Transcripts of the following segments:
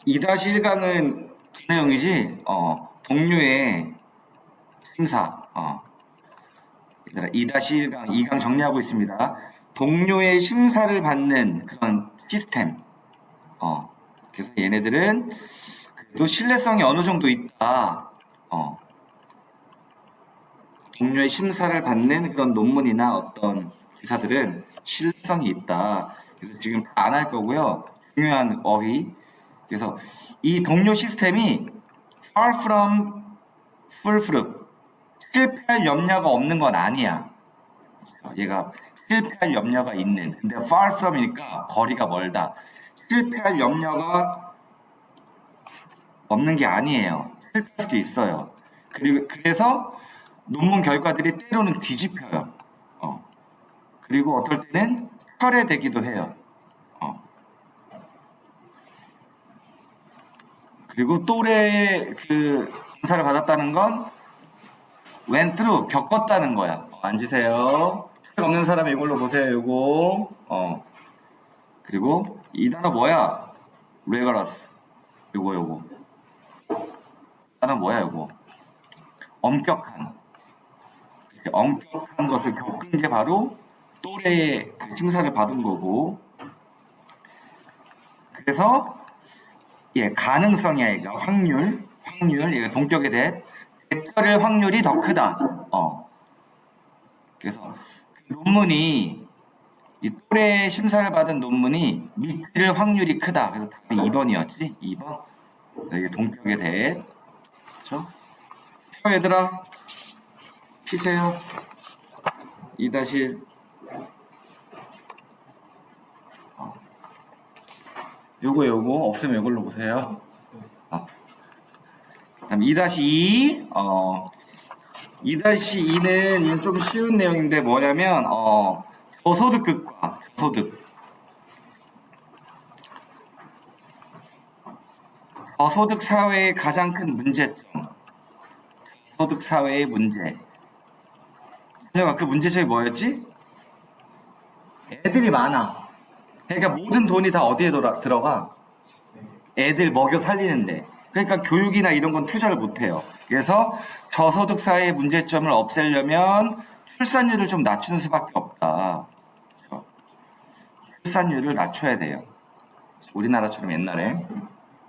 2-1강은 그 내용이지. 동료의 심사. 얘들아, 2-1강, 2강 정리하고 있습니다. 동료의 심사를 받는 그런 시스템. 그래서 얘네들은 그래도 신뢰성이 어느 정도 있다. 동료의 심사를 받는 그런 논문이나 어떤 기사들은 신뢰성이 있다. 그래서 지금 안 할 거고요. 중요한 어휘. 그래서 이 동료 시스템이 far from foolproof. 실패할 염려가 없는 건 아니야. 얘가 실패할 염려가 있는. 근데 far from이니까 거리가 멀다. 실패할 염려가 없는 게 아니에요. 실패할 수도 있어요. 그래서 논문 결과들이 때로는 뒤집혀요. 그리고 어떨 때는 철회되기도 해요. 그리고 또래 그 검사를 받았다는 건 went through, 겪었다는 거야. 앉으세요. 책 없는 사람이 이걸로 보세요. 요거. 그리고 이 단어 뭐야? rigorous. 요거. 단어 뭐야, 요거? 엄격한 것을 겪은 게 바로 또래의 그 칭찬을 받은 거고. 그래서 가능성이야. 얘가 확률 얘가 동격에 대해 대처를 확률이 더 크다. 그래서 논문이 이 또래 심사를 받은 논문이 미칠 확률이 크다. 그래서 답이 2번이었지. 2번. 이게 동격에 대해. 그렇죠? 얘들아 피세요. 2-1. 요거 없으면 이걸로 보세요. 그다음 2-2. 2-2는 좀 쉬운 내용인데 뭐냐면 저소득급과 저소득 사회의 가장 큰 문제점. 저소득 사회의 문제. 선영아, 그 문제점이 뭐였지? 애들이 많아. 그러니까 모든 돈이 다 어디에 들어가? 애들 먹여 살리는데. 그러니까 교육이나 이런 건 투자를 못 해요. 그래서 저소득 사회의 문제점을 없애려면 출산율을 좀 낮추는 수밖에 없다. 그렇죠? 출산율을 낮춰야 돼요. 우리나라처럼 옛날에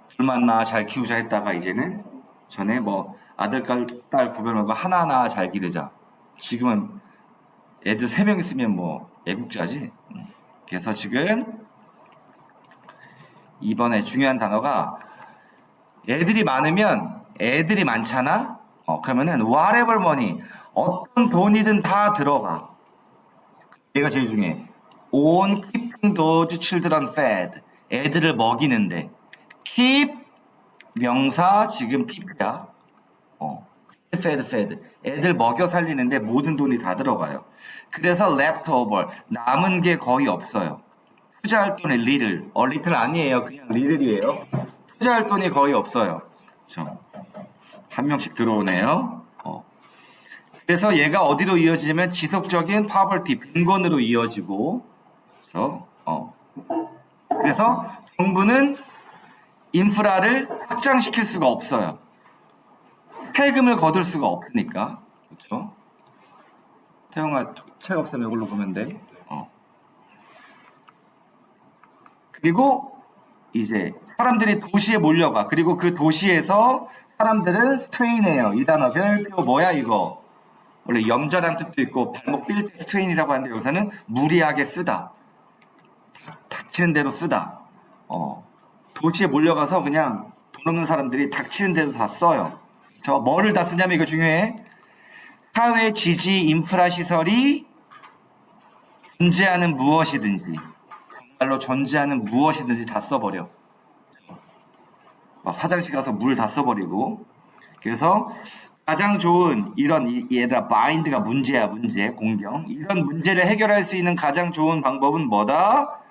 둘만 낳아 잘 키우자 했다가 이제는 전에 뭐 아들 딸 구별하고 하나하나 잘 기르자. 지금은 애들 3명 있으면 뭐 애국자지. 그래서 지금 이번에 중요한 단어가 애들이 많으면 애들이 많잖아. 그러면은 whatever money, 어떤 돈이든 다 들어가. 얘가 제일 중요해. on keeping those children fed, 애들을 먹이는데. keep 명사 지금 keep이야. fed, 애들 먹여 살리는데 모든 돈이 다 들어가요. 그래서 leftover, 남은 게 거의 없어요. 투자할 돈이 little 아니에요. 그냥 little이에요. 투자할 돈이 거의 없어요. 그렇죠? 한 명씩 들어오네요. 그래서 얘가 어디로 이어지냐면 지속적인 poverty, 빈곤으로 이어지고, 그렇죠? 그래서 정부는 인프라를 확장시킬 수가 없어요. 세금을 거둘 수가 없으니까. 그렇죠? 태영아, 책 없으면 이걸로 보면 돼. 그리고 이제 사람들이 도시에 몰려가. 그리고 그 도시에서 사람들은 스트레인해요. 이 단어 별표 뭐야 이거? 원래 염자란 뜻도 있고 발목 삘 때 스트레인이라고 하는데 여기서는 무리하게 쓰다. 닥치는 대로 쓰다. 도시에 몰려가서 그냥 돈 없는 사람들이 닥치는 대로 다 써요. 저 뭐를 다 쓰냐면 이거 중요해. 사회 지지 인프라 시설이 존재하는 무엇이든지, 정말로 존재하는 무엇이든지 다 써버려. 막 화장실 가서 물 다 써버리고. 그래서 가장 좋은 얘들아 마인드가 문제야. 문제 공경. 이런 문제를 해결할 수 있는 가장 좋은 방법은 뭐다?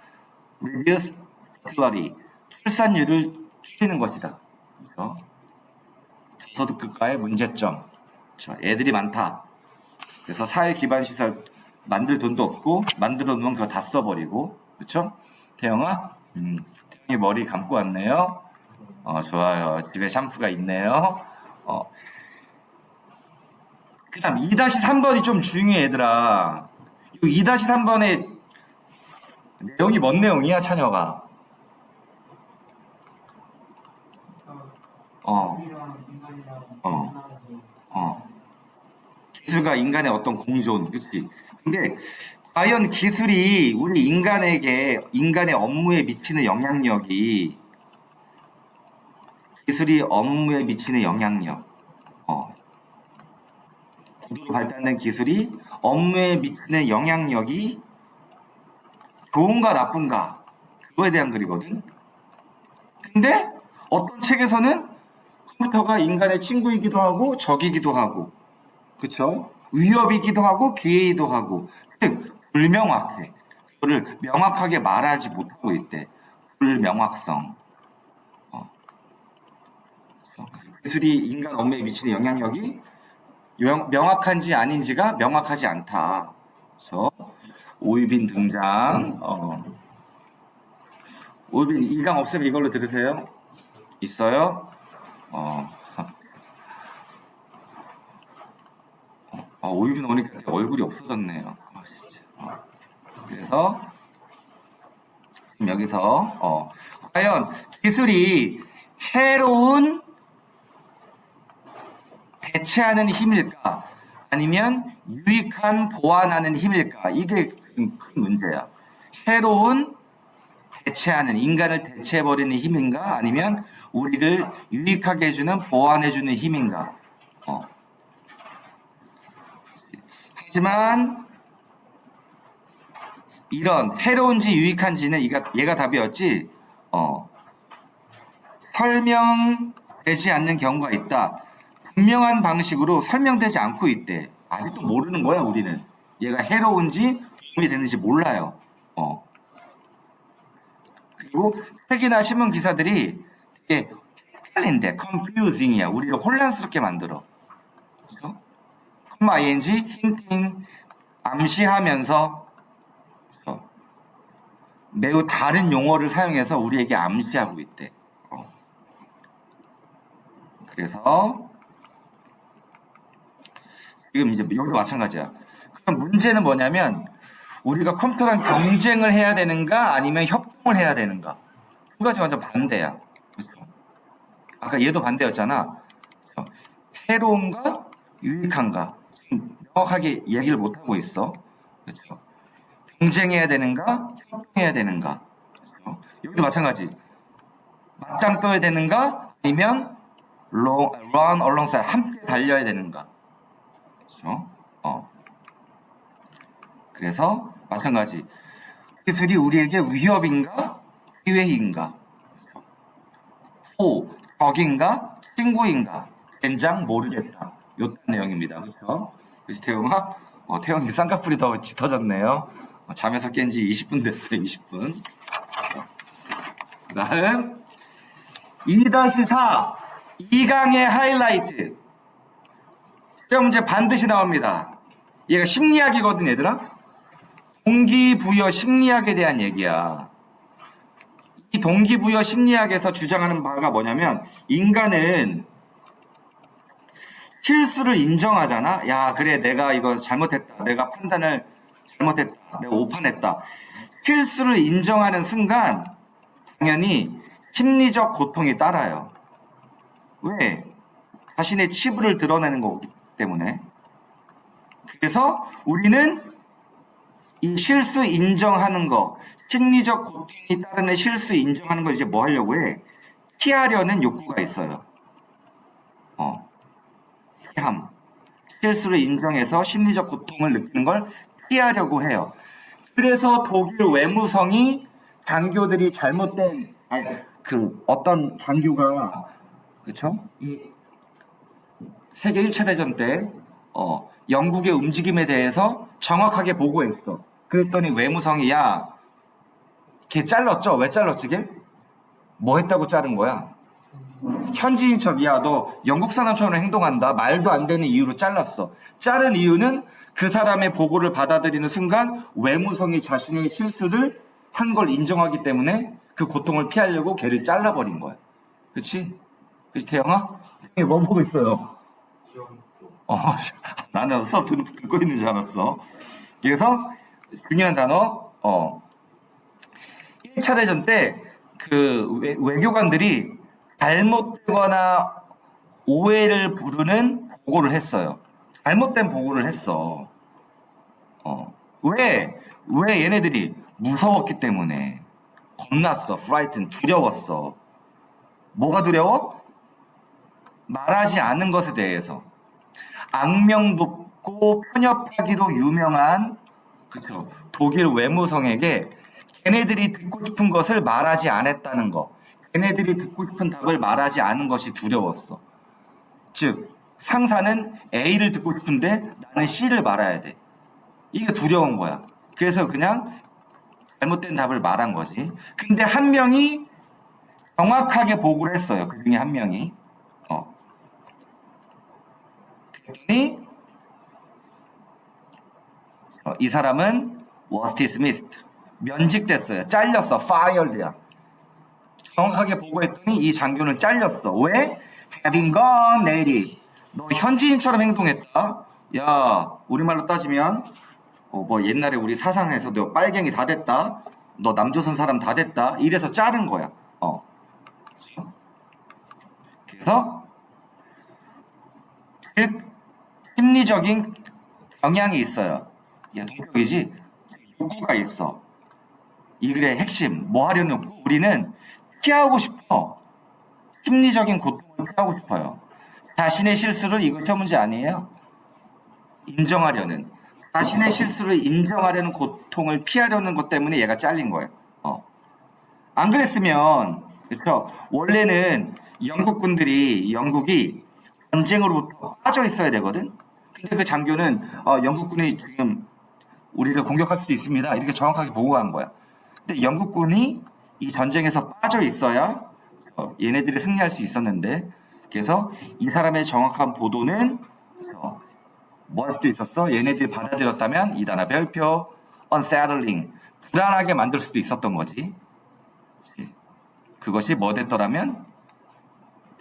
reduce fertility, 출산율을 줄이는 것이다. 그래서 저소득 국가의 문제점. 그렇죠? 애들이 많다. 그래서 사회 기반 시설 만들 돈도 없고 만들어 놓으면 그거 다 써버리고. 그렇죠? 태영아, 태영이 머리 감고 왔네요. 좋아요. 집에 샴푸가 있네요. 그 다음 2-3번이 좀 중요해, 얘들아. 이 2-3번의 내용이 뭔 내용이야, 찬혁아? 어, 어, 어. 기술과 인간의 어떤 공존, 그치? 근데 과연 기술이 우리 인간에게, 인간의 업무에 미치는 영향력이, 기술이 업무에 미치는 영향력, 어, 고도로 발달된 기술이 업무에 미치는 영향력이 좋은가 나쁜가, 그거에 대한 글이거든? 근데 어떤 책에서는 컴퓨터가 인간의 친구이기도 하고 적이기도 하고, 그쵸? 위협이기도 하고 기회이기도 하고, 즉 불명확해. 그거를 명확하게 말하지 못하고 있대. 불명확성. 어, 기술이 인간 업무에 미치는 영향력이 명확한지 아닌지가 명확하지 않다. 그래서 오유빈 등장. 오유빈 2강 없으면 이걸로 들으세요. 있어요? 어, 오유빈 오니까 얼굴이 없어졌네요. 그래서 지금 여기서 과연 기술이 해로운 대체하는 힘일까? 아니면 유익한 보완하는 힘일까? 이게 큰 문제야. 해로운 대체하는, 인간을 대체해버리는 힘인가? 아니면 우리를 유익하게 해주는, 보완해주는 힘인가? 하지만 이런 해로운지 유익한지는 얘가 답이었지. 설명되지 않는 경우가 있다. 분명한 방식으로 설명되지 않고 있대. 아직도 모르는 거야, 우리는. 얘가 해로운지 도움이 되는지 몰라요. 그리고 책이나 신문 기사들이 되게 헷갈린데, confusing이야. 우리를 혼란스럽게 만들어. 그래서 ing, 힌팅, 암시하면서 매우 다른 용어를 사용해서 우리에게 암시하고 있대. 그래서 지금 이제 여기도 마찬가지야. 그럼 문제는 뭐냐면 우리가 컴퓨터랑 경쟁을 해야 되는가 아니면 협동을 해야 되는가? 두 가지 완전 반대야. 그렇죠? 아까 얘도 반대였잖아. 그래서 해로운가 유익한가? 지금 명확하게 얘기를 못 하고 있어. 그렇죠? 경쟁해야 되는가? 협동해야 되는가? 그렇죠? 여기도 마찬가지. 맞짱 떠야 되는가? 아니면 run alongside 함께 달려야 되는가? 그렇죠? 그래서 마찬가지. 기술이 우리에게 위협인가? 기회인가? 적인가? 친구인가? 된장 모르겠다. 요딴 내용입니다. 그렇죠? 태용아? 태용이 쌍꺼풀이 더 짙어졌네요. 잠에서 깬 지 20분 됐어요. 20분. 그 다음 2-4 2강의 하이라이트. 시험 문제 반드시 나옵니다. 얘가 심리학이거든, 얘들아. 동기부여 심리학에 대한 얘기야. 이 동기부여 심리학에서 주장하는 바가 뭐냐면 인간은 실수를 인정하잖아. 야, 그래, 내가 이거 잘못했다. 내가 판단을 잘못했다. 내가 오판했다. 실수를 인정하는 순간 당연히 심리적 고통이 따라요. 왜? 자신의 치부를 드러내는 거기 때문에. 그래서 우리는 이 실수 인정하는 거, 심리적 고통이 따르는 실수 인정하는 걸 이제 뭐 하려고 해? 피하려는 욕구가 있어요. 피함. 실수를 인정해서 심리적 고통을 느끼는 걸 피하려고 해요. 그래서 독일 외무성이 장교들이 잘못된, 어떤 장교가, 그쵸? 세계 1차 대전 때, 영국의 움직임에 대해서 정확하게 보고했어. 그랬더니 외무성이, 야, 걔 잘랐죠? 왜 잘랐지, 걔? 뭐 했다고 자른 거야? 현지인 척이야. 너 영국 사람처럼 행동한다. 말도 안 되는 이유로 잘랐어. 자른 이유는 그 사람의 보고를 받아들이는 순간 외무성이 자신의 실수를 한 걸 인정하기 때문에 그 고통을 피하려고 걔를 잘라버린 거야. 그치? 그치, 태영아? 태영이 뭐 보고 있어요? 어, 나는 수업 듣고 있는 줄 알았어. 그래서 중요한 단어, 1차 대전 때 그 외교관들이 잘못되거나 오해를 부르는 보고를 했어요. 잘못된 보고를 했어. 왜 얘네들이 무서웠기 때문에 겁났어. 프라이튼 두려웠어. 뭐가 두려워? 말하지 않은 것에 대해서. 악명 높고 편협하기로 유명한 그쵸 독일 외무성에게 걔네들이 듣고 싶은 것을 말하지 않았다는 거. 걔네들이 듣고 싶은 답을 말하지 않은 것이 두려웠어. 즉 상사는 A를 듣고 싶은데 나는 C를 말해야 돼. 이게 두려운 거야. 그래서 그냥 잘못된 답을 말한 거지. 근데 한 명이 정확하게 보고를 했어요. 그 중에 한 명이. 그랬더니 이 사람은 was dismissed. 면직됐어요. 잘렸어. fired야. 정확하게 보고했더니 이 장교는 잘렸어. 왜? having gone native. 너 현지인처럼 행동했다. 야, 우리말로 따지면 뭐 옛날에 우리 사상에서도 빨갱이 다 됐다. 너 남조선 사람 다 됐다. 이래서 자른 거야. 그래서 즉 심리적인 경향이 있어요. 야, 동격이지? 욕구가 있어. 이 글의 핵심, 뭐 하려는 욕구? 우리는 피하고 싶어. 심리적인 고통을 피하고 싶어요. 자신의 실수를 이것이 문제 아니에요. 인정하려는. 자신의 실수를 인정하려는 고통을 피하려는 것 때문에 얘가 잘린 거예요. 안 그랬으면, 그렇죠. 원래는 영국이 전쟁으로부터 빠져 있어야 되거든. 근데 그 장교는 영국군이 지금 우리를 공격할 수도 있습니다. 이렇게 정확하게 보고한 거야. 근데 영국군이 이 전쟁에서 빠져 있어야 얘네들이 승리할 수 있었는데, 그래서 이 사람의 정확한 보도는 뭐 할 수도 있었어? 얘네들이 받아들였다면 이 단어 별표 unsettling 불안하게 만들 수도 있었던 거지. 그것이 뭐 됐더라면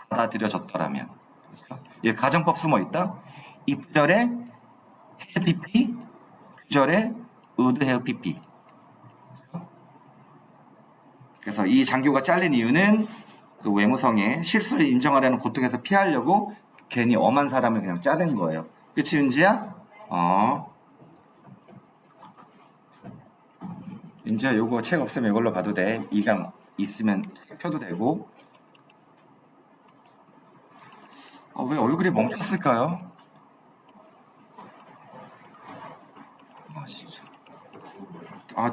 받아들여졌더라면. 그렇죠? 이 가정법 숨어 있다. 입절에 해피피, 구절에 would have pp. 그래서 이 장교가 잘린 이유는 그 외무성의 실수를 인정하려는 고통에서 피하려고 괜히 엄한 사람을 그냥 짜낸 거예요. 그치, 윤지야? 윤지야, 요거 책 없으면 이걸로 봐도 돼. 이강 있으면 펴도 되고. 왜 얼굴이 멈췄을까요? 진짜.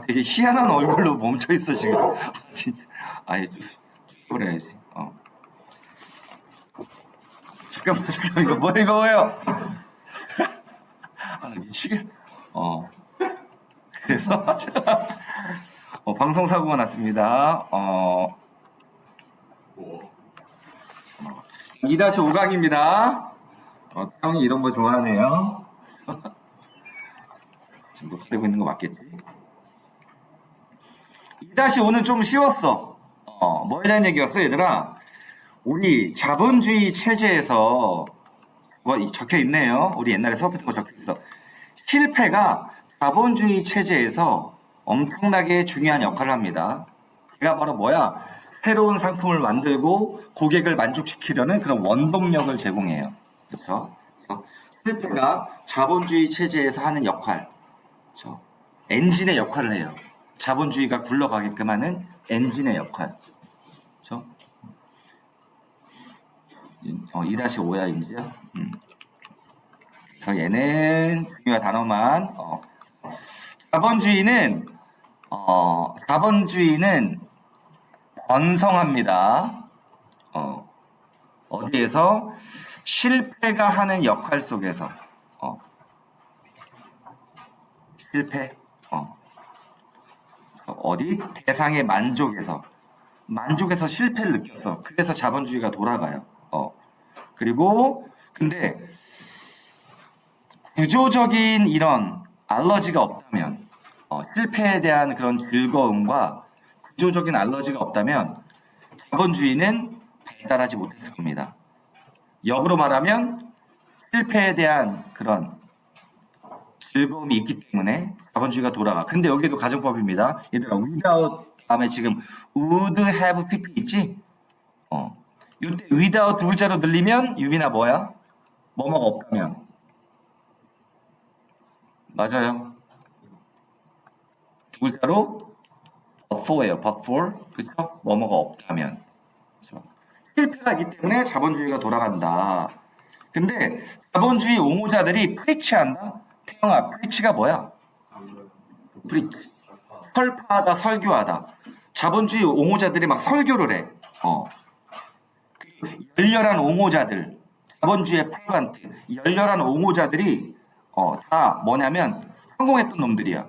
되게 희한한 얼굴로 멈춰있어, 지금. 진짜. 좀 그래야지. 잠깐만, 이거 뭐예요? 미치겠. 그래서 방송 사고가 났습니다. 2-5강입니다. 형이 이런 거 좋아하네요. 지금 녹화되고 있는 거 맞겠지? 2-5는 좀 쉬웠어. 뭐에 대한 얘기였어, 얘들아? 우리 자본주의 체제에서 적혀 있네요. 우리 옛날에 수업했던 거 적혀 있어. 실패가 자본주의 체제에서 엄청나게 중요한 역할을 합니다. 그가 바로 뭐야? 새로운 상품을 만들고 고객을 만족시키려는 그런 원동력을 제공해요. 그렇죠? 그래서 실패가 자본주의 체제에서 하는 역할, 그렇죠? 엔진의 역할을 해요. 자본주의가 굴러가게끔 하는 엔진의 역할. 그렇죠? 2-5야, 인지야. 그래서 얘는 중요한 단어만. 자본주의는 번성합니다. 어디에서? 실패가 하는 역할 속에서. 실패. 어디? 대상의 만족에서 실패를 느껴서. 그래서 자본주의가 돌아가요. 그리고 근데 구조적인 이런 알러지가 없다면, 실패에 대한 그런 즐거움과 구조적인 알러지가 없다면 자본주의는 발달하지 못했을 겁니다. 역으로 말하면 실패에 대한 그런 즐거움이 있기 때문에 자본주의가 돌아가. 근데 여기도 가정법입니다. 얘들아, without 다음에 지금 would have pp 있지? 이때 without 두 글자로 늘리면 유빈아 뭐야? 뭐뭐가 없다면. 맞아요. 두 글자로 but for예요. but for. 그쵸? 뭐뭐가 없다면. 그쵸? 실패가 있기 때문에 자본주의가 돌아간다. 근데 자본주의 옹호자들이 프리치한다? 태영아, 프리치가 뭐야? 프리치. 설파하다, 설교하다. 자본주의 옹호자들이 막 설교를 해. 열렬한 옹호자들, 자본주의 팔관트, 열렬한 옹호자들이 다 뭐냐면 성공했던 놈들이야.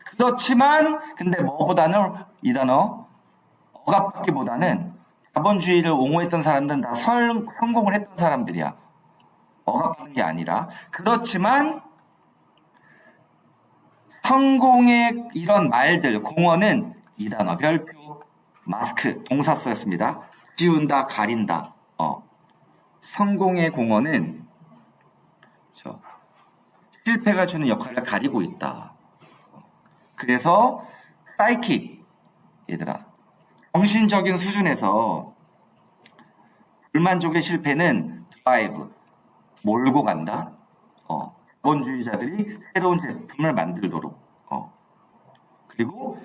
그렇지만 근데 뭐보다는 이 단어 억압받기보다는 자본주의를 옹호했던 사람들은 다 성공을 했던 사람들이야. 억압받는 게 아니라. 그렇지만 성공의 이런 말들, 공언은 이 단어 별표, 마스크, 동사 쓰였습니다. 씌운다, 가린다. 성공의 공언은 실패가 주는 역할을 가리고 있다. 그래서 사이킥, 얘들아, 정신적인 수준에서 불만족의 실패는 드라이브, 몰고 간다. 자본주의자들이 새로운 제품을 만들도록. 그리고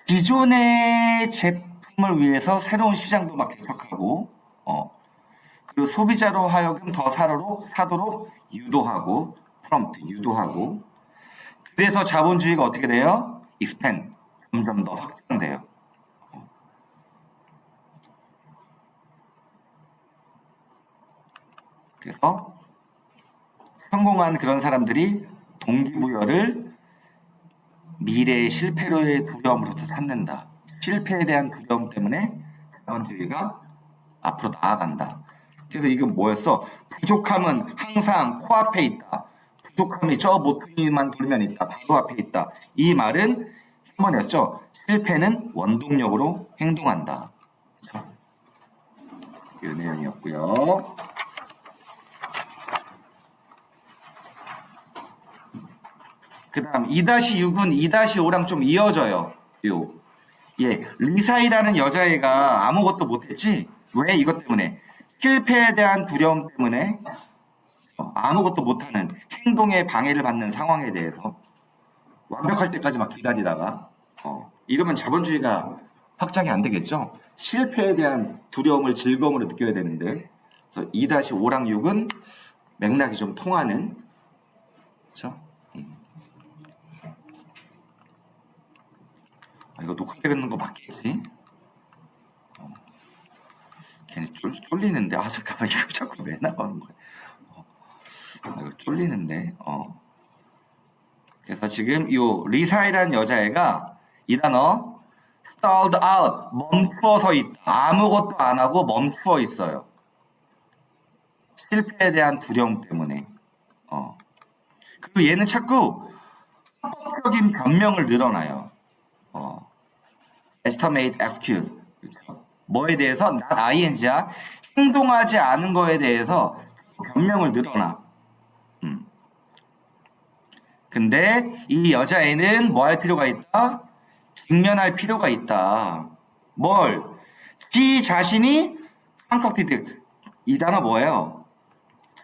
기존의 제품을 위해서 새로운 시장도 막 개척하고, 그리고 소비자로 하여금 더 사도록 유도하고, 프롬프트, 유도하고, 그래서 자본주의가 어떻게 돼요? expand, 점점 더 확장돼요. 그래서 성공한 그런 사람들이 동기부여를 미래의 실패로의 두려움으로부터 찾는다. 실패에 대한 두려움 때문에 자본주의가 앞으로 나아간다. 그래서 이건 뭐였어? 부족함은 항상 코앞에 있다. 부족함이 저 모퉁이만 돌면 있다. 바로 앞에 있다. 이 말은 3번이었죠. 실패는 원동력으로 행동한다. 이 내용이었고요. 그 다음 2-6은 2-5랑 좀 이어져요. 리사이라는 여자애가 아무것도 못했지? 왜? 이것 때문에. 실패에 대한 두려움 때문에 아무것도 못하는 행동에 방해를 받는 상황에 대해서 완벽할 때까지 막 기다리다가 이러면 자본주의가 확장이 안 되겠죠? 실패에 대한 두려움을 즐거움으로 느껴야 되는데 그래서 2-5랑 6은 맥락이 좀 통하는 그렇죠? 이거 녹화되는 거 맞겠지? 괜히 쫄리는데 잠깐만 이거 자꾸 왜 나가는 거야? 이거 쫄리는데 그래서 지금 이 리사이라는 여자애가 이 단어 stalled out 멈추어서 있다. 아무것도 안 하고 멈추어 있어요. 실패에 대한 두려움 때문에. 그리고 얘는 자꾸 합법적인 변명을 늘어나요. estimate excuse. 그렇죠? 뭐에 대해서 not ing야 행동하지 않은 거에 대해서 변명을 늘어나. 근데 이 여자애는 뭐 할 필요가 있다? 직면할 필요가 있다. 뭘? 지 자신이 한컥디드. 이 단어 뭐예요?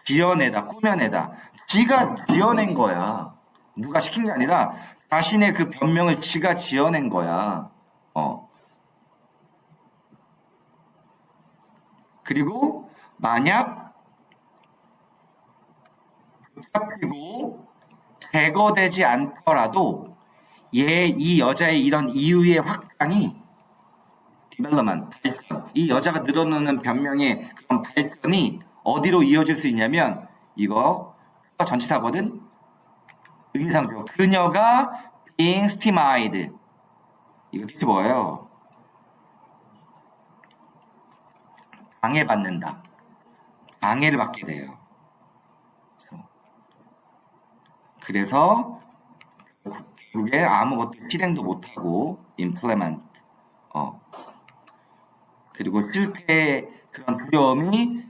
지어내다, 꾸며내다. 지가 지어낸 거야. 누가 시킨 게 아니라 자신의 그 변명을 지가 지어낸 거야. 그리고 만약 잡히고 제거되지 않더라도 이 여자의 이런 이유의 확장이 디벨롭먼트, 발전, 이 여자가 늘어나는 변명의 그런 발전이 어디로 이어질 수 있냐면 이거 전치사거든. 의미상조 그녀가 being stymied 이거 뜻이 뭐예요? 방해받는다. 방해를 받게 돼요. 그래서 결국에 아무것도 실행도 못하고 implement 그리고 실패의 그런 두려움이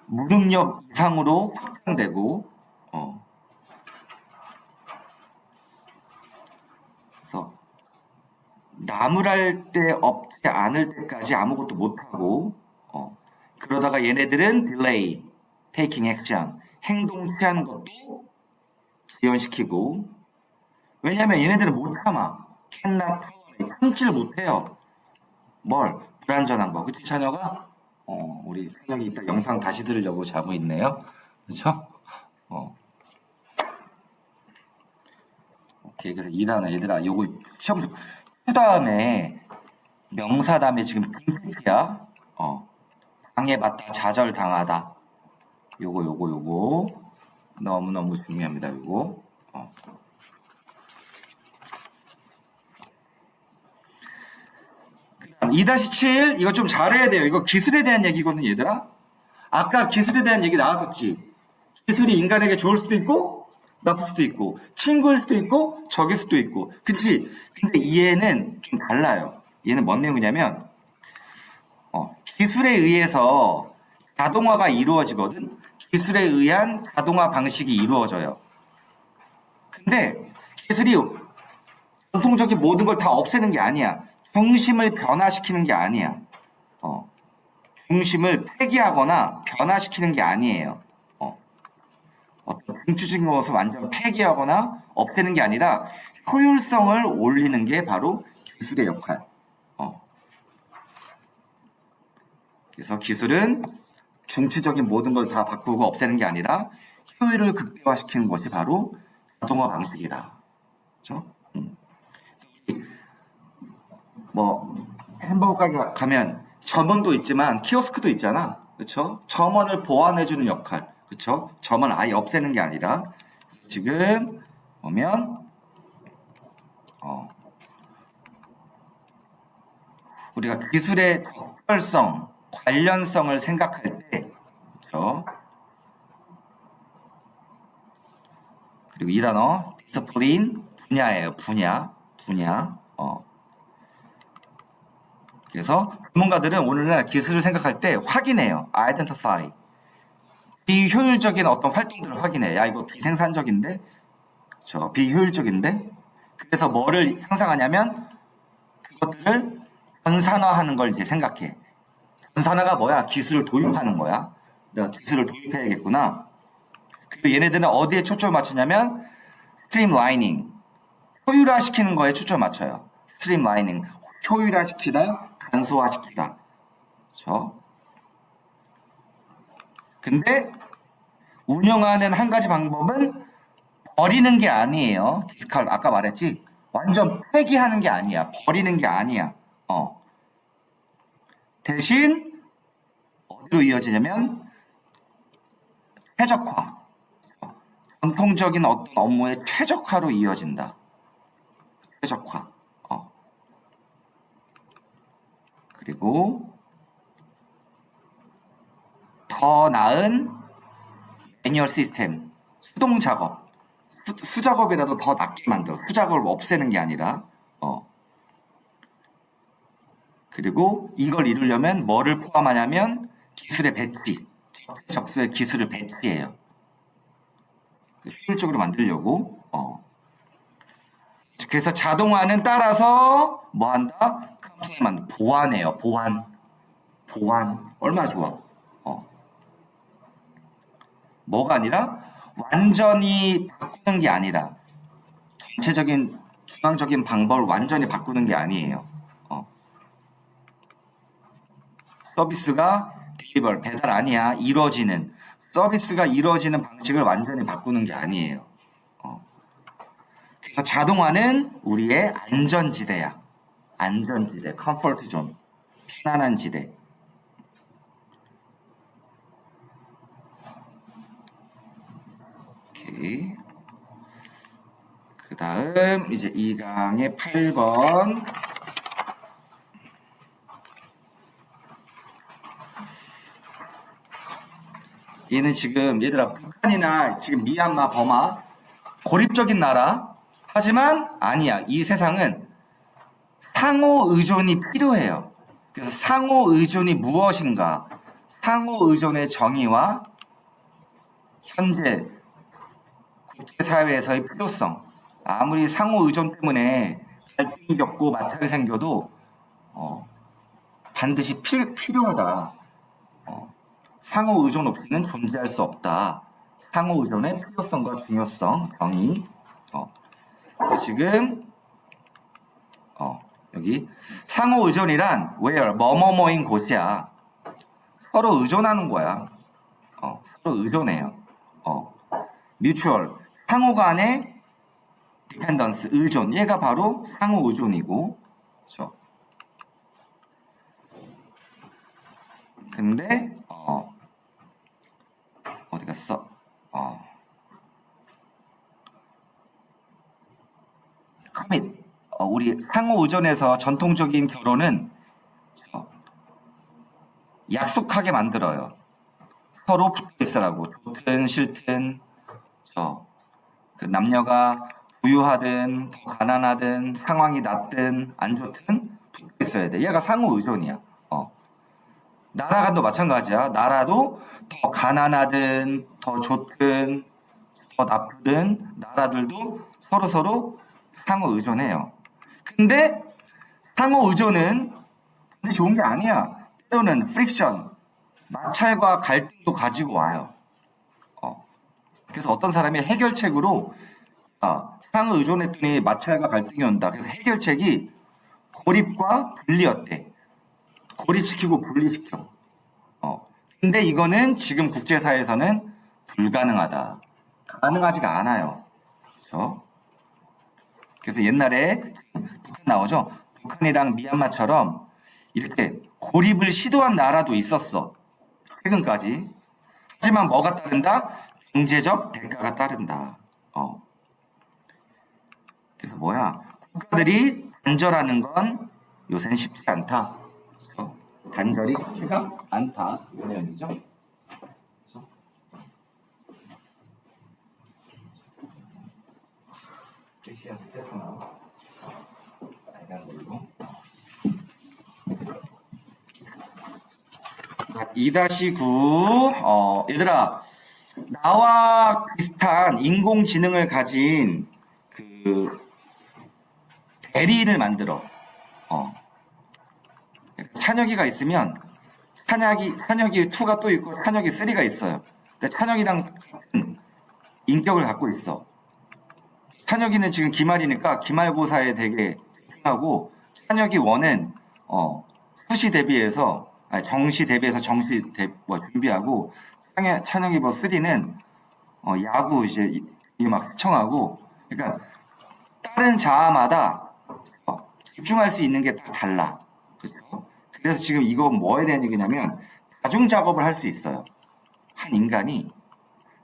무능력 이상으로 확장되고, 그래서 나무랄 데 없지 않을 때까지 아무것도 못하고, 그러다가 얘네들은 delay, taking action, 행동 취하는 것도 지연시키고, 왜냐면 얘네들은 못 참아. cannot tolerate, 참지를 못해요. 뭘? 불완전한 거. 그치, 찬혁아? 우리 찬혁이 이따 영상 다시 들으려고 자고 있네요. 그쵸? 오케이. 그래서 2단어, 얘들아, 요거 시험, 그 다음에, 명사 다음에 지금 빈티야. 방해받다, 좌절당하다. 요거. 너무너무 중요합니다, 요거. 2-7 이거 좀 잘해야 돼요. 이거 기술에 대한 얘기거든, 얘들아. 아까 기술에 대한 얘기 나왔었지. 기술이 인간에게 좋을 수도 있고 나쁠 수도 있고 친구일 수도 있고 적일 수도 있고, 그치? 근데 얘는 좀 달라요. 얘는 뭔 내용이냐면 기술에 의해서 자동화가 이루어지거든. 기술에 의한 자동화 방식이 이루어져요. 근데 기술이 전통적인 모든 걸 다 없애는 게 아니야. 중심을 변화시키는 게 아니야. 중심을 폐기하거나 변화시키는 게 아니에요. 어떤 중추적인 것을 완전 폐기하거나 없애는 게 아니라 효율성을 올리는 게 바로 기술의 역할. 그래서 기술은 중추적인 모든 걸 다 바꾸고 없애는 게 아니라 효율을 극대화시키는 것이 바로 자동화 방식이다. 그렇죠? 뭐 햄버거 가게 가면 점원도 있지만 키오스크도 있잖아. 그렇죠? 점원을 보완해주는 역할. 그렇죠? 점원을 아예 없애는 게 아니라 지금 보면 우리가 기술의 적절성, 관련성을 생각할 때, 그렇죠? 그리고 이 단어 discipline, 분야예요. 분야. 그래서 전문가들은 오늘날 기술을 생각할 때 확인해요. identify. 비효율적인 어떤 활동들을 확인해. 야, 이거 비생산적인데? 그렇죠. 비효율적인데? 그래서 뭐를 향상하냐면 그것들을 전산화하는 걸 이제 생각해. 전산화가 뭐야? 기술을 도입하는 거야. 내가 기술을 도입해야겠구나. 그래서 얘네들은 어디에 초점을 맞추냐면 스트림라이닝, 효율화시키는 거에 초점을 맞춰요. 스트림라이닝, 효율화시키다, 간소화시키다. 그렇죠? 근데 운영하는 한 가지 방법은 버리는 게 아니에요. 디스칼 아까 말했지. 완전 폐기하는 게 아니야. 버리는 게 아니야. 대신 어디로 이어지냐면 최적화. 전통적인 어떤 업무의 최적화로 이어진다. 최적화. 그리고 더 나은 매뉴얼 시스템, 수동 작업, 수작업이라도 더 낫게 만들어. 수작업을 없애는 게 아니라. 그리고 이걸 이루려면 뭐를 포함하냐면 기술의 배치, 적수의 기술을 배치해요. 효율적으로 만들려고. 그래서 자동화는 따라서 뭐 한다? 보완해요. 보완. 얼마나 좋아. 뭐가 아니라 완전히 바꾸는 게 아니라 전체적인 중앙적인 방법을 완전히 바꾸는 게 아니에요. 서비스가 딜리버 배달 아니야. 이루어지는 서비스가 이루어지는 방식을 완전히 바꾸는 게 아니에요. 그래서 자동화는 우리의 안전지대야. 안전지대, 컴포트 존, 편안한 지대. 오케이. 그 다음 이제 2강의 8번. 얘는 지금 얘들아 북한이나 지금 미얀마, 버마 고립적인 나라. 하지만 아니야. 이 세상은 상호 의존이 필요해요. 그래서 상호 의존이 무엇인가? 상호 의존의 정의와 현재 국제사회에서의 필요성. 아무리 상호 의존 때문에 갈등이 겪고 마찰이 생겨도 반드시 필요하다. 상호 의존 없이는 존재할 수 없다. 상호 의존의 필요성과 중요성, 정의. 지금 여기 상호 의존이란 where 뭐뭐뭐인 곳이야. 서로 의존하는 거야. 서로 의존해요. mutual 상호 간의 dependence 의존. 얘가 바로 상호 의존이고. 그렇죠? 근데 어디 갔어? commit 우리 상호 의존에서 전통적인 결혼은 약속하게 만들어요. 서로 붙어 있으라고. 좋든 싫든 그 남녀가 부유하든 더 가난하든 상황이 낮든 안 좋든 붙어 있어야 돼. 얘가 상호 의존이야. 나라 간도 마찬가지야. 나라도 더 가난하든 더 좋든 더 나쁘든 나라들도 서로 상호 의존해요. 근데 상호 의존은 좋은 게 아니야. 때로는 프릭션, 마찰과 갈등도 가지고 와요. 그래서 어떤 사람이 해결책으로 상호 의존했더니 마찰과 갈등이 온다. 그래서 해결책이 고립과 분리였대. 고립시키고 분리시켜. 근데 이거는 지금 국제사회에서는 불가능하다. 가능하지가 않아요. 그렇죠? 그래서 옛날에 북한 나오죠. 북한이랑 미얀마처럼 이렇게 고립을 시도한 나라도 있었어. 최근까지. 하지만 뭐가 따른다? 경제적 대가가 따른다. 그래서 뭐야? 국가들이 단절하는 건 요새는 쉽지 않다. 그래서 단절이 쉽지가 않다. 이런 내용이죠. 빨간 걸로. 2-9 얘들아 나와 비슷한 인공지능을 가진 그 대리인을 만들어. 찬혁이가 있으면 찬혁이 2가 또 있고 찬혁이 3가 있어요. 근데 찬혁이랑 같은 인격을 갖고 있어. 찬혁이는 지금 기말이니까 기말고사에 되게 집중하고 찬혁이 1은 수시 대비해서 정시 대비해서 준비하고 찬혁이 3는 야구 이제 막 시청하고 그러니까 다른 자아마다 집중할 수 있는 게 다 달라. 그렇죠? 그래서 지금 이건 뭐에 대한 얘기냐면 다중 작업을 할 수 있어요. 한 인간이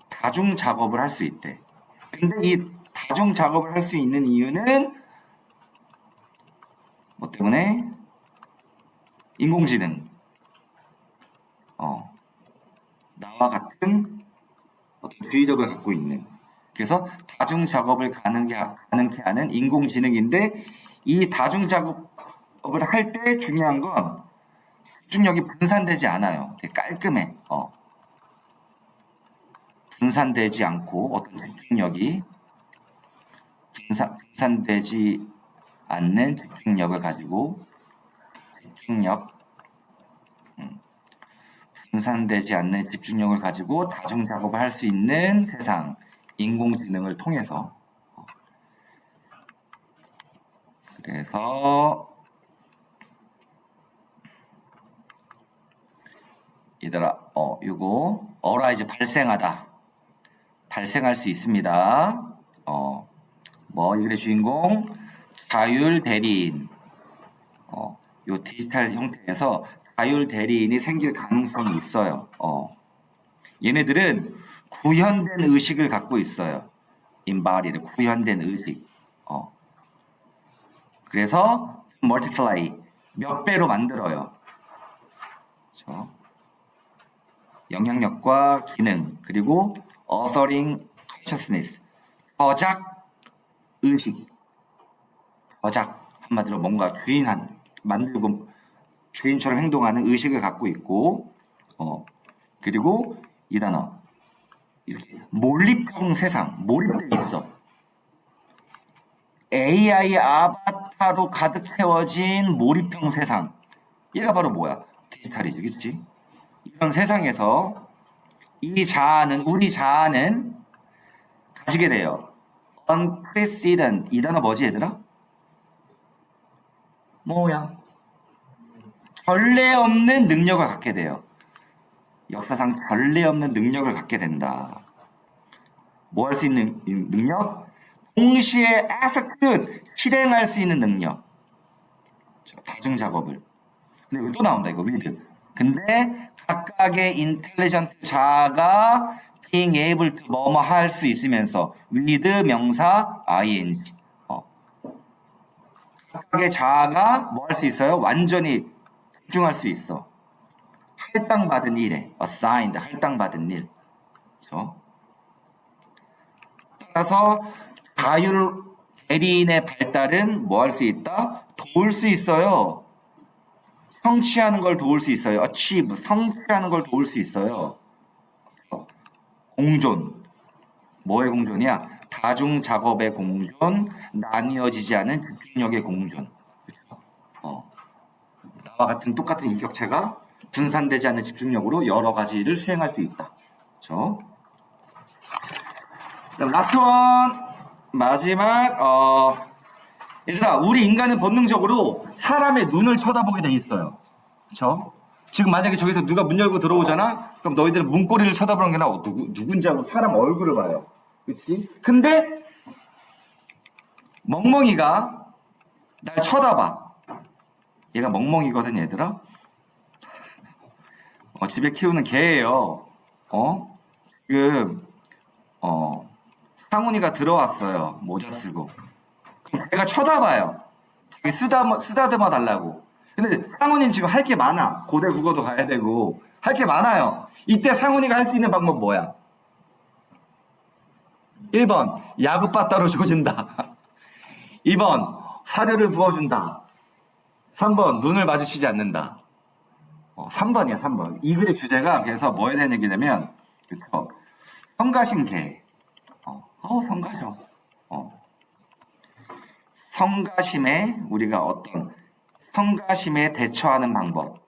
다중 작업을 할 수 있대. 근데 이 다중 작업을 할 수 있는 이유는 뭐 때문에? 인공지능. 나와 같은 어떤 주의력을 갖고 있는. 그래서 다중 작업을 가능케 하는 인공지능인데 이 다중 작업을 할 때 중요한 건 집중력이 분산되지 않아요. 되게 깔끔해. 분산되지 않고 어떤 집중력이 분산되지 않는 집중력을 가지고 분산되지 않는 집중력을 가지고 다중 작업을 할 수 있는 세상 인공지능을 통해서 그래서 얘들아 이거 arise 발생할 수 있습니다. 뭐 이글의 주인공 자율 대리인 요 디지털 형태에서 자율 대리인이 생길 가능성이 있어요. 얘네들은 구현된 의식을 갖고 있어요. embodied 구현된 의식. 그래서 multiply 몇 배로 만들어요. 그렇죠? 영향력과 기능 그리고 authoring consciousness 저작 의식 저작 한마디로 뭔가 만들고 주인처럼 행동하는 의식을 갖고 있고, 그리고 이 단어 이렇게 몰입형 세상, 몰입돼 있어. AI 아바타로 가득 채워진 몰입형 세상. 얘가 바로 뭐야? 디지털이지, 그치? 이런 세상에서 우리 자아는 가지게 돼요. unprecedented. 이 단어 뭐지, 얘들아? 뭐야? 전례 없는 능력을 갖게 돼요. 역사상 전례 없는 능력을 갖게 된다. 뭐 할 수 있는 능력? 동시에 execute, 실행할 수 있는 능력. 다중 작업을. 근데 여기 또 나온다, 이거, with. 근데 각각의 intelligent 자가 being able to 뭐뭐 할 수 있으면서 with 명사 ing. 각각의 자아가 뭐 할 수 있어요? 완전히 집중할 수 있어. 할당받은 일에 assigned, 할당받은 일. 그렇죠? 따라서 자율 대리인의 발달은 뭐 할 수 있다? 도울 수 있어요. 성취하는 걸 도울 수 있어요. achieve, 성취하는 걸 도울 수 있어요. 공존. 뭐의 공존이야? 다중 작업의 공존, 나뉘어지지 않은 집중력의 공존. 그렇죠? 나와 같은 똑같은 인격체가 분산되지 않는 집중력으로 여러 가지 일을 수행할 수 있다. 그렇죠? 그다음 라스트 원. 마지막 얘들아, 우리 인간은 본능적으로 사람의 눈을 쳐다보게 돼 있어요. 그렇죠? 지금 만약에 저기서 누가 문 열고 들어오잖아? 그럼 너희들은 문고리를 쳐다보는 게 아니라 누군지 하고 사람 얼굴을 봐요. 그렇지? 근데 멍멍이가 날 쳐다봐. 얘가 멍멍이거든, 얘들아. 집에 키우는 개예요. 지금 상훈이가 들어왔어요. 모자 쓰고. 그럼 걔가 쳐다봐요. 쓰다듬어 달라고. 근데 상훈이는 지금 할 게 많아. 고대 국어도 가야 되고 할 게 많아요. 이때 상훈이가 할 수 있는 방법 뭐야? 1번 야구바따로 줘준다. 2번 사료를 부어준다. 3번 눈을 마주치지 않는다. 3번이야, 3번. 이 글의 주제가 그래서 뭐에 대한 얘기냐면, 그쵸? 성가신 개. 성가셔. 성가심에, 우리가 어떤 성가심에 대처하는 방법.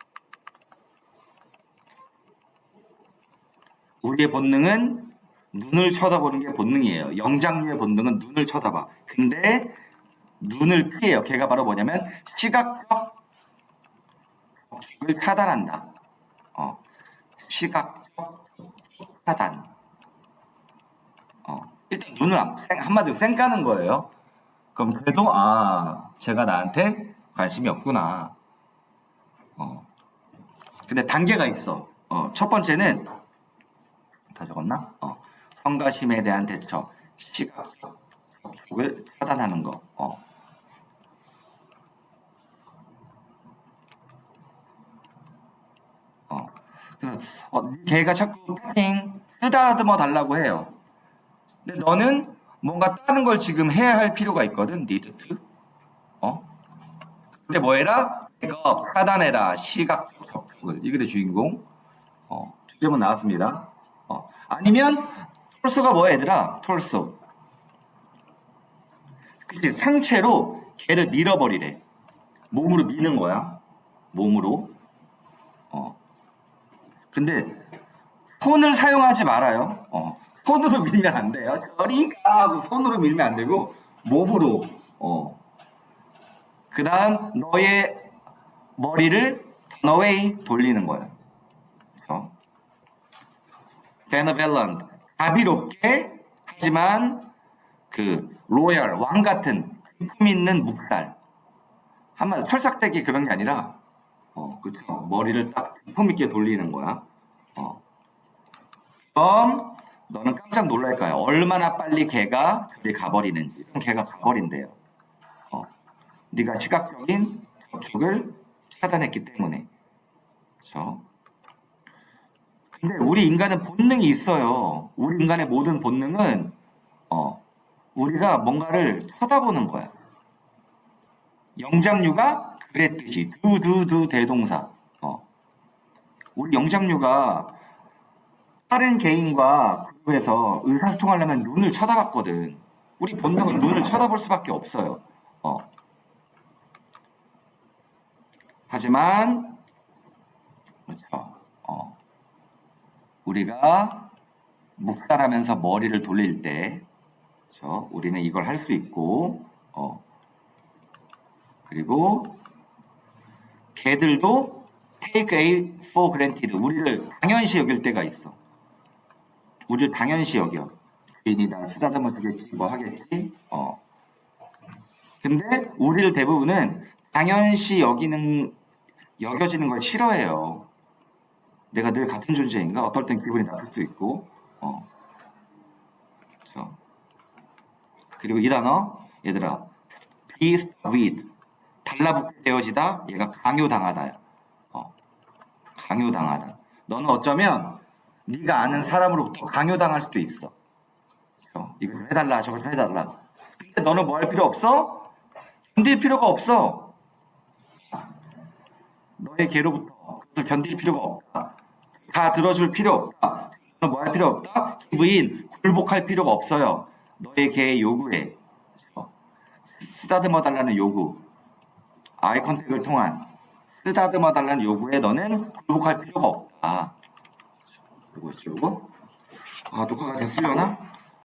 우리의 본능은 눈을 쳐다보는 게 본능이에요. 영장류의 본능은 눈을 쳐다봐. 근데 눈을 피해요. 걔가 바로 뭐냐면 시각적 을 차단한다. 시각적 차단. 일단 눈을 한마디로 쌩까는 거예요. 그럼 그래도 제가 나한테 관심이 없구나. 근데 단계가 있어. 첫 번째는 다 적었나? 성가심에 대한 대처, 시각적 접촉을 차단하는 거. 그래서 걔가 자꾸 패팅 쓰다듬어 달라고 해요. 근데 너는 뭔가 다른 걸 지금 해야 할 필요가 있거든. need to. 근데 뭐 해라? 이거 차단해라. 시각적 접촉을. 이 글의 주인공. 두 점은 나왔습니다. 아니면 톨소가 뭐야, 얘들아? 톨소. 그치? 상체로 걔를 밀어버리래. 몸으로 미는 거야. 몸으로. 근데 손을 사용하지 말아요. 손으로 밀면 안 돼요. 저리 가 하고 손으로 밀면 안 되고 몸으로. 그 다음 너의 머리를 너웨이 돌리는 거야. 그래서 benevolent, 자비롭게 하지만 그 로얄, 왕 같은품 있는 묵살. 한마디로 철삭대기 그런 게 아니라 그렇죠. 머리를 딱 품 있게 돌리는 거야. 그럼 너는 깜짝 놀랄 거야. 얼마나 빨리 걔가 저리 가버리는지. 그럼 걔가 가버린대요. 네가 시각적인 접촉을 차단했기 때문에. 그렇죠? 근데 우리 인간은 본능이 있어요. 우리 인간의 모든 본능은 우리가 뭔가를 쳐다보는 거야. 영장류가 그랬듯이 두 대동사. 우리 영장류가 다른 개인과 그룹에서 의사소통하려면 눈을 쳐다봤거든. 우리 본능은 눈을 쳐다볼 수밖에 없어요. 하지만 그렇죠. 우리가 묵살하면서 머리를 돌릴 때, 그렇죠? 우리는 이걸 할 수 있고, 그리고 개들도 take A for granted. 우리를 당연시 여길 때가 있어. 우리를 당연시 여겨. 주인이다, 쓰다듬어 주겠지, 뭐 하겠지. 근데 우리를 대부분은 당연시 여겨지는 걸 싫어해요. 내가 늘 같은 존재인가? 어떨 땐 기분이 나쁠 수도 있고. 그렇죠. 그리고 이 단어, 얘들아, be with, 달라붙게 되어지다. 얘가 강요당하다. 강요당하다. 너는 어쩌면 네가 아는 사람으로부터 강요당할 수도 있어. 그래서 이거 좀 해달라, 저거 좀 해달라. 근데 너는 뭐 할 필요 없어? 견딜 필요가 없어. 너의 개로부터 견딜 필요가 없다. 다 들어줄 필요 없다. 너는 뭐 할 필요 없다? 기브인, 굴복할 필요가 없어요. 너의 개의 요구에 쓰다듬어 달라는 요구, 아이 컨택을 통한 쓰다듬어 달라는 요구에 너는 굴복할 필요가 없다. 요거였죠, 요거? 녹화가 됐으려나?